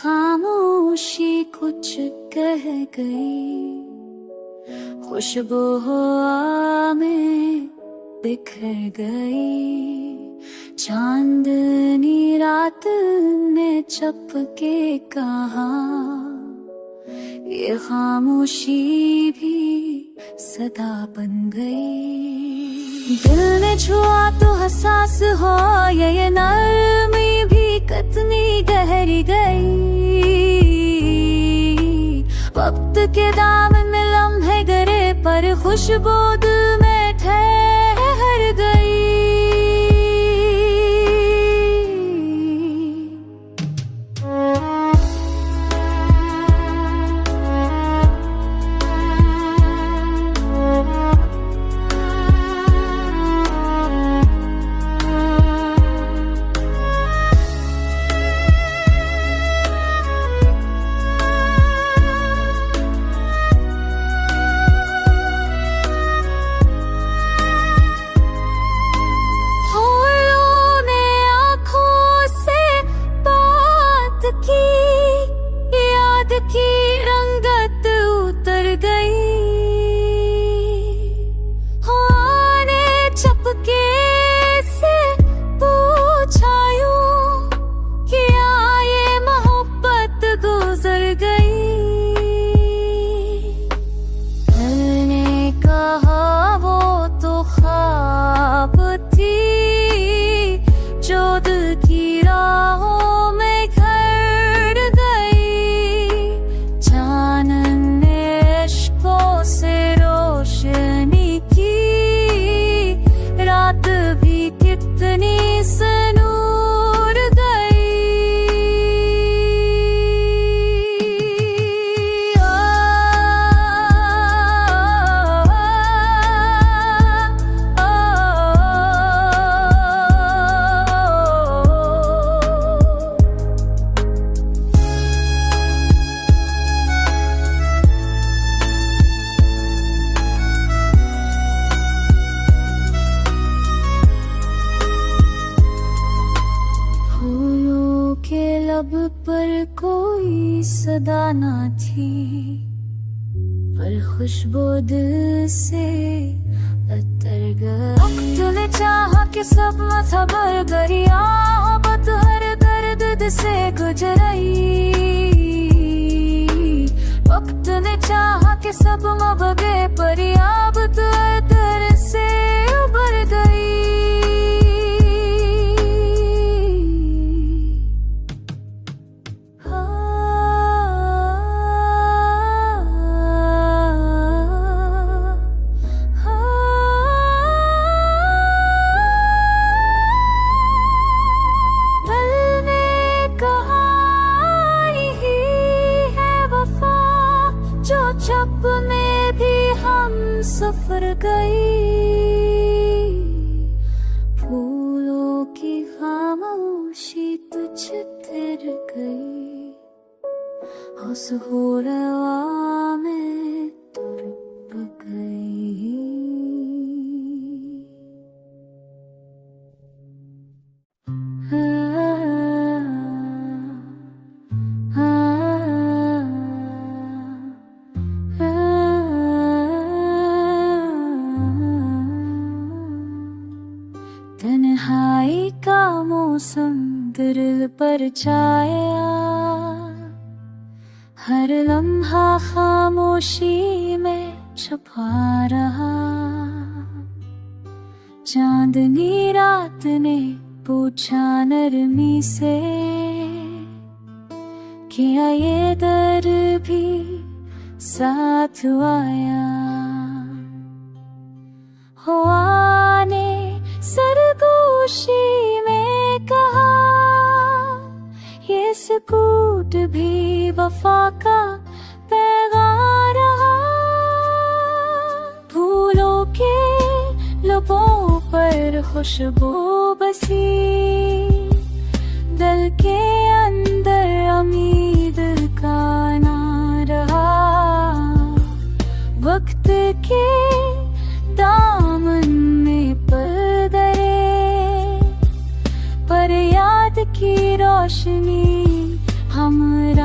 खामोशी कुछ कह गई, खुशबू हवा में बिखर गई। चांदनी रात ने चपके कहा, ये खामोशी भी सदा बन गई। दिल ने छुआ तो हसास हो, ये नरमी भी कितनी गहरी गई। वक्त के दामन में लम्हे गिरे, पर खुशबू दिल में ठहर गई। याद की रंगत उतर गई, आने चपके से पूछा यूं, क्या ये मोहब्बत गुजर गई। दिल ने कहा वो तो ख्वाब थी, जो दिल की राहों में से रोशनी की, रात भी कितनी सनूर गई। लब पर कोई सदा ना थी, पर खुशबू दिल से अतर गई। वक्त ने चाहा कि सब मथबर गरिया, मोहब्बत हर दर्द से गुजरई। वक्त ने चाहा कि सब मबगे पर याब तो दर से उबर गई। छप में भी हम सफर गई, फूलों की खामोशी तुझ तर गई। हुस्न रवा में तुरप गई। तन्हाई का मौसम दिल पर छाया, हर लम्हा खामोशी में छुपा रहा। चांदनी रात ने पूछा नरमी से, क्या ये दर भी साथ आया। हुआ ने सरगोशी में कहा, ये सुकूत भी वफा का पैगाम रहा। फूलों के लबों पर खुशबू बसी, दिल के अंदर उम्मीद का ना रहा। वक्त के दामन में पल गए, पर याद की रोशनी हमरा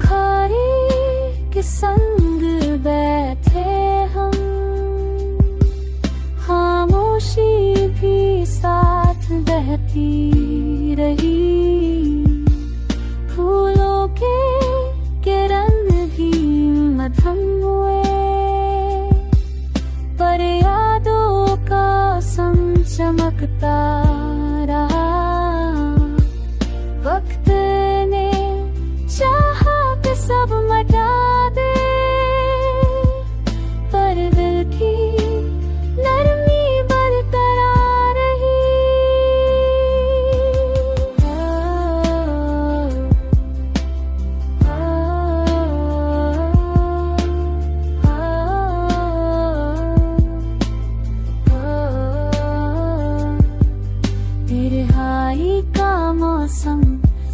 भिखारी के संग बैठे हम, खामोशी भी साथ बहती रही। फूलों के रंग भी मध्यम हुए, पर यादों का संग चमकता रहा। वक्त ने चाहा कि सब मिटा दे, पर दिल की नरमी बरकरार रही। रिहाई का मौसम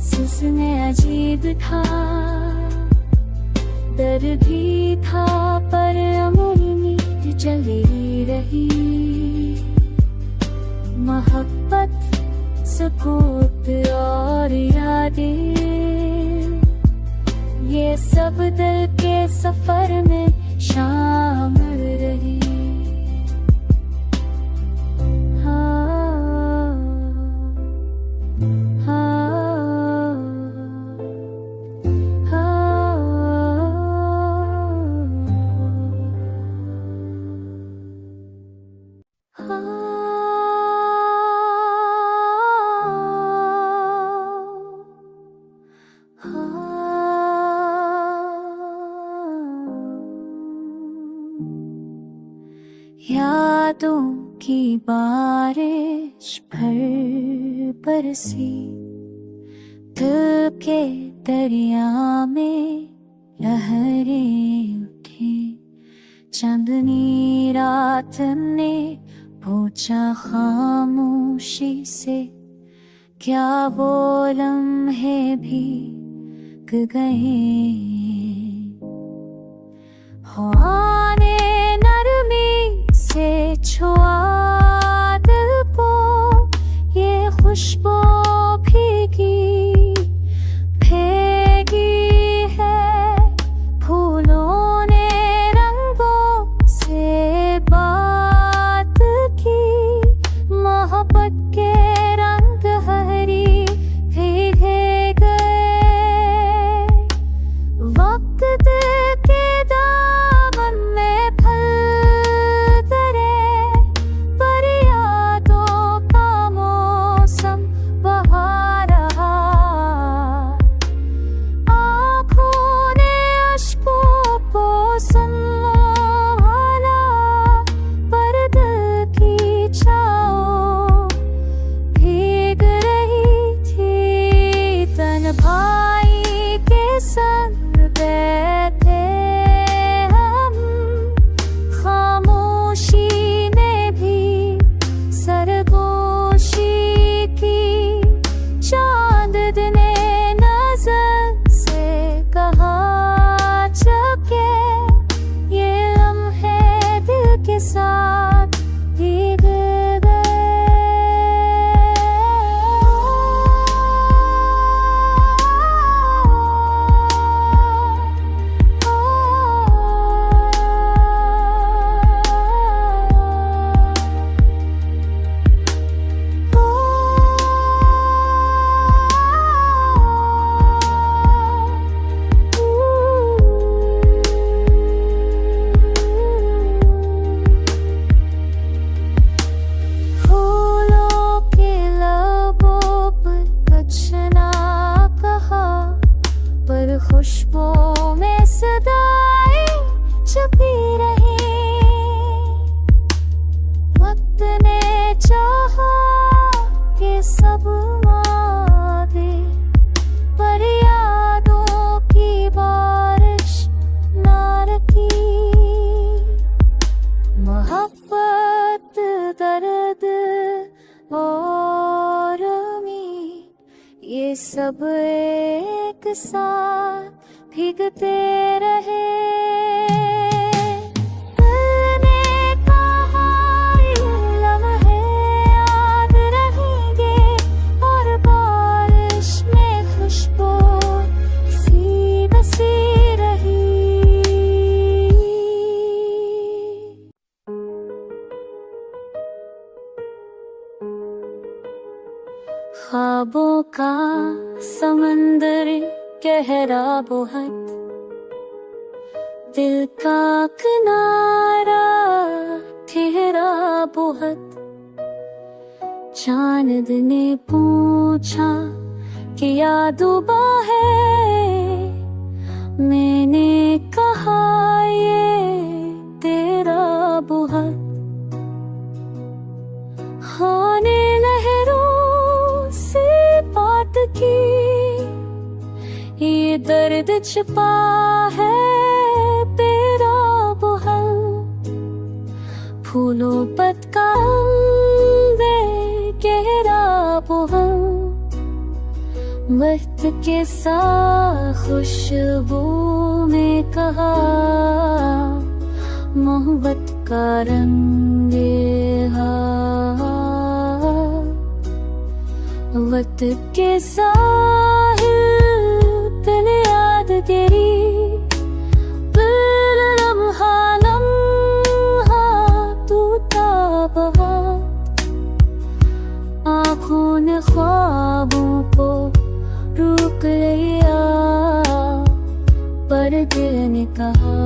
सुसने अजीब था, डर भी था पर अमर उम्मीद चली रही। मोहब्बत, सुकूत और यादें, ये सब दिल के सफर में शामिल रही। यादों की बारिश भर बरसी, दिल के दरिया में लहरें उठी। चांदनी रात ने पूछा खामोशी से, क्या वो लम्हे भी गए? हवा ने नरमी से छुआ दिल को, ये खुशबू भीगी भीगी है। फूलों ने रंगों से बात की, मोहब्बत के रंग हरी भीगे गए। वक्त के दामन में फल करे, पर यादों का मौसम बहा रहा। आँखों ने अश्कों को संभाला, पर दिल की छाँव भीग रही थी। तन भाई के संग बैठे हम, खामोशी ने भी सरगोशी की। चांद ने नजर से कहा चके, ये लम्हे दिल के साथ भीग गए। फूलों के लबों पर कुछ ना कहा, पर खुशबू में सदाएं छुपी रही। वक्त ने चाहा कि सब वादे, पर यादों की बारिश ना रखी। मोहब्बत, दर्द और उम्मीद, ये सब एक साथ भीगते रहे। दिल ने कहा ये लम्हे याद रहेंगे, और बारिश में खुशबू सी बसी ख्वाबों का समंदर गहरा बहुत, दिल का किनारा ठहरा बहुत। चांद ने पूछा कि याद डूबा है, मैंने कहा ये तेरा बहुत। होने लहरों से बात की, ये दर्द छिपा है तेरा बहुत। फूलों पत्ता गहरा बहुत, वक्त के साथ खुशबू में कहा मोहब्बत का रंग वक्त के साहिल दिल याद तेरी, दिल लम्हा लम्हा टूटा बहा। आँखों ने ख्वाबों को रोक लिया, पर दिल ने कहा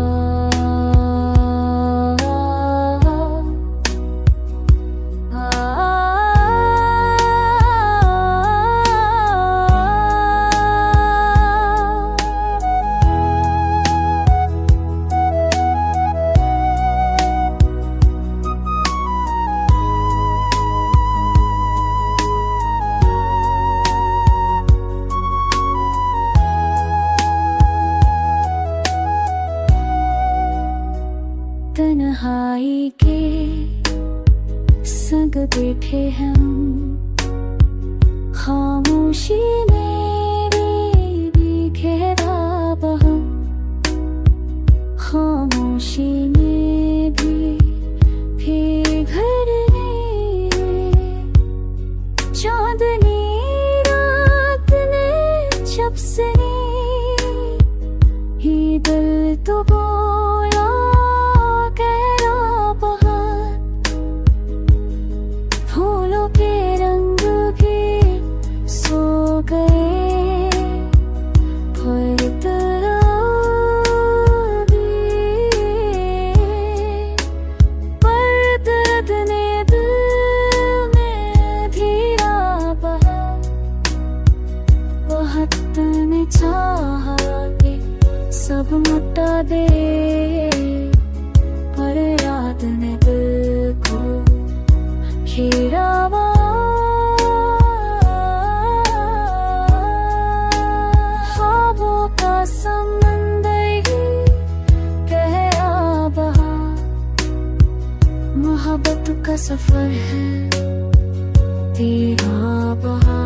तन्हाई के संग बैठे हम, खामोशी में भी गहरा बहा। खामोशी में भी घर ने, चांदनी रात ने जब सनी, ही दिल तो बोला सब मिटा दे, पर याद ने दिल को घेरावा। ख्वाबों का समंदर गहरा बहा, मोहब्बत का सफर है तेरा बहा।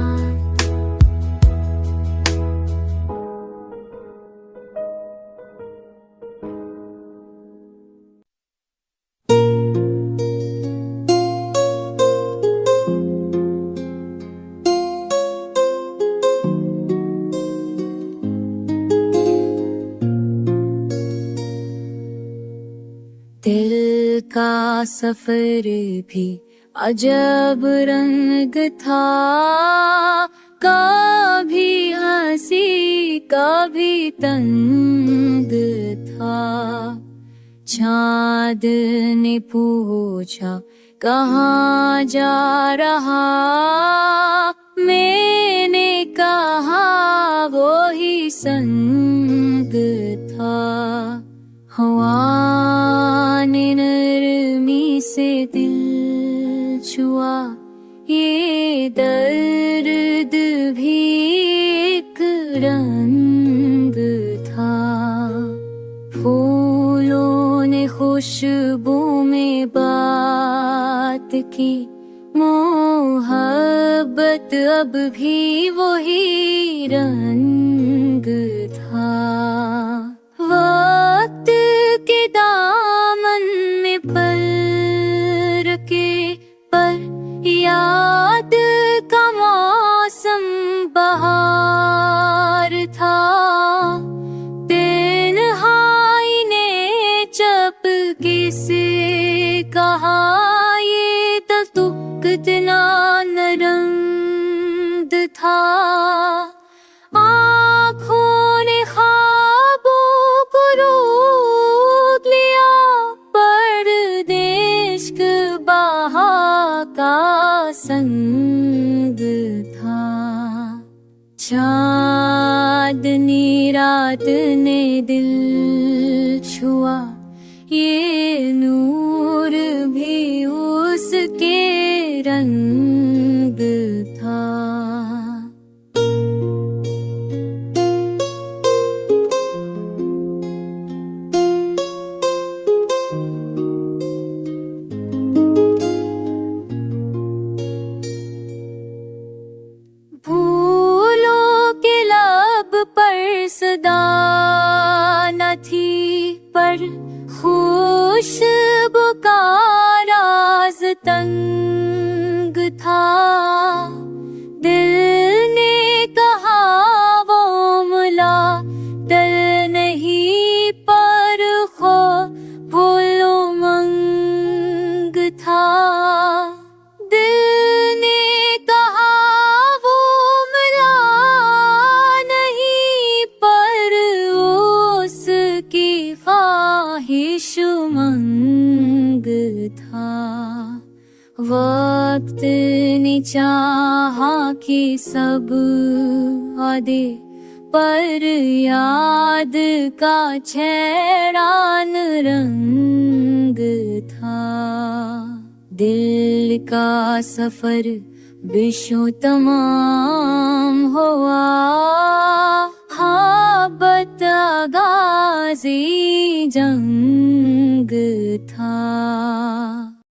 दिल का सफर भी अजब रंग था, कभी हंसी कभी तंग था। चाँद ने पूछा कहाँ जा रहा, मैंने कहा वो ही संग था। हवा ने नरमी से दिल छुआ, ये दर्द भी एक रंग था। फूलों ने खुशबू में बात की, मोहब्बत अब भी वही रंग था। वक्त के दामन में पल के पर याद का मौसम बहार था। तन्हाई ने चपके से कहा, ये तो कितना नरम था। आँखों ने ख्वाबों को रोक लिया, परदेश बहा का संग था। चाँदनी रात ने दिल छुआ, ये नूर भी उसके रंग था। फूलों के लब पर सदा न थी, पर खुशबू का राज तंग था। दिल ने कहा वो मुला दल नहीं, पर खो फूलो मंग था। दिल ने कहा वो मुला नहीं, पर उसकी ख्वाहिश मंग था। वक्त ने चाहा कि सब आदे, पर याद का छैरान रंग था। दिल का सफर बिशो तमाम हुआ, हाँ बतगाज़ी जंग था।